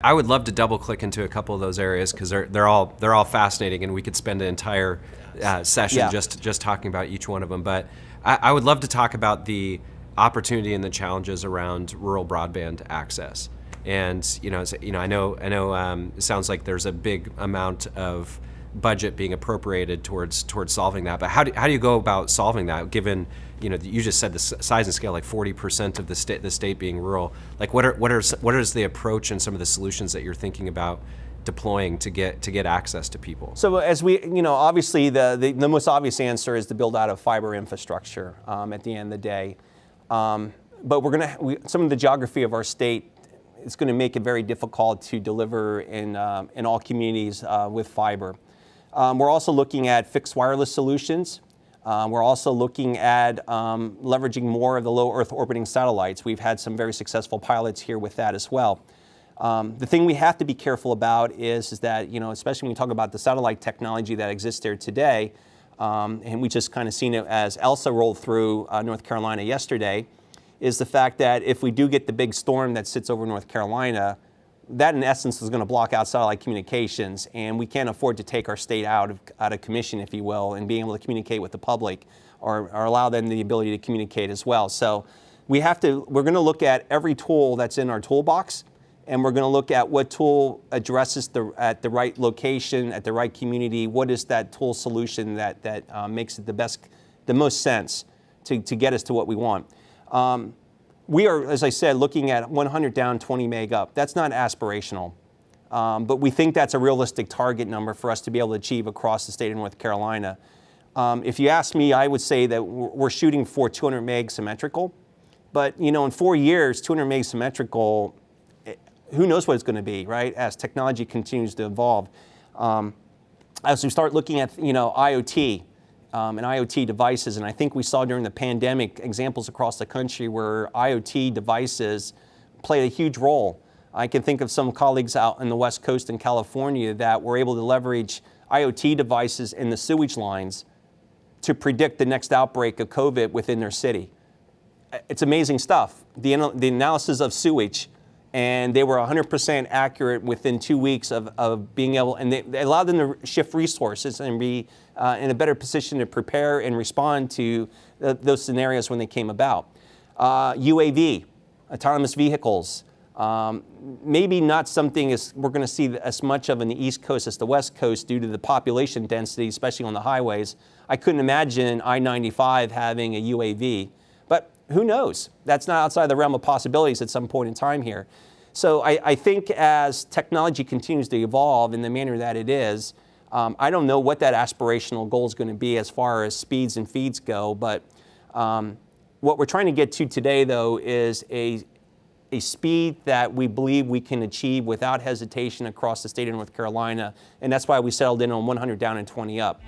I would love to double click into a couple of those areas because they're all fascinating, and we could spend an entire session just talking about each one of them. But I would love to talk about the opportunity and the challenges around rural broadband access. And I know it sounds like there's a big amount of budget being appropriated towards solving that. But how do you go about solving that? Given you just said the size and scale, like 40% of the state being rural. Like what is the approach and some of the solutions that you're thinking about deploying to get access to people? So as we, obviously the most obvious answer is to build out a fiber infrastructure at the end of the day. But some of the geography of our state is going to make it very difficult to deliver in all communities with fiber. We're also looking at fixed wireless solutions. We're also looking at leveraging more of the low Earth orbiting satellites. We've had some very successful pilots here with that as well. The thing we have to be careful about is that, especially when we talk about the satellite technology that exists there today, and we just kind of seen it as ELSA rolled through North Carolina yesterday, is the fact that if we do get the big storm that sits over North Carolina, that in essence is going to block out satellite communications, and we can't afford to take our state out of commission, if you will, and being able to communicate with the public or allow them the ability to communicate as well. So we're going to look at every tool that's in our toolbox, and we're going to look at what tool addresses at the right location, at the right community. What is that tool solution that makes it the most sense to get us to what we want? We are, as I said, looking at 100 down, 20 meg up. That's not aspirational, but we think that's a realistic target number for us to be able to achieve across the state of North Carolina. If you ask me, I would say that we're shooting for 200 meg symmetrical, but in 4 years, 200 meg symmetrical, who knows what it's going to be, right? As technology continues to evolve, as we start looking at IoT. And IoT devices, and I think we saw during the pandemic examples across the country where IoT devices played a huge role. I can think of some colleagues out in the West Coast in California that were able to leverage IoT devices in the sewage lines to predict the next outbreak of COVID within their city. It's amazing stuff. The analysis of sewage, and they were 100% accurate within 2 weeks of being able, and they allowed them to shift resources and be in a better position to prepare and respond to those scenarios when they came about. UAV, autonomous vehicles, maybe not something we're going to see as much of in the East Coast as the West Coast due to the population density, especially on the highways. I couldn't imagine I-95 having a UAV, but who knows? That's not outside the realm of possibilities at some point in time here. So I think as technology continues to evolve in the manner that it is, I don't know what that aspirational goal is going to be as far as speeds and feeds go, but what we're trying to get to today, though, is a speed that we believe we can achieve without hesitation across the state of North Carolina, and that's why we settled in on 100 down and 20 up.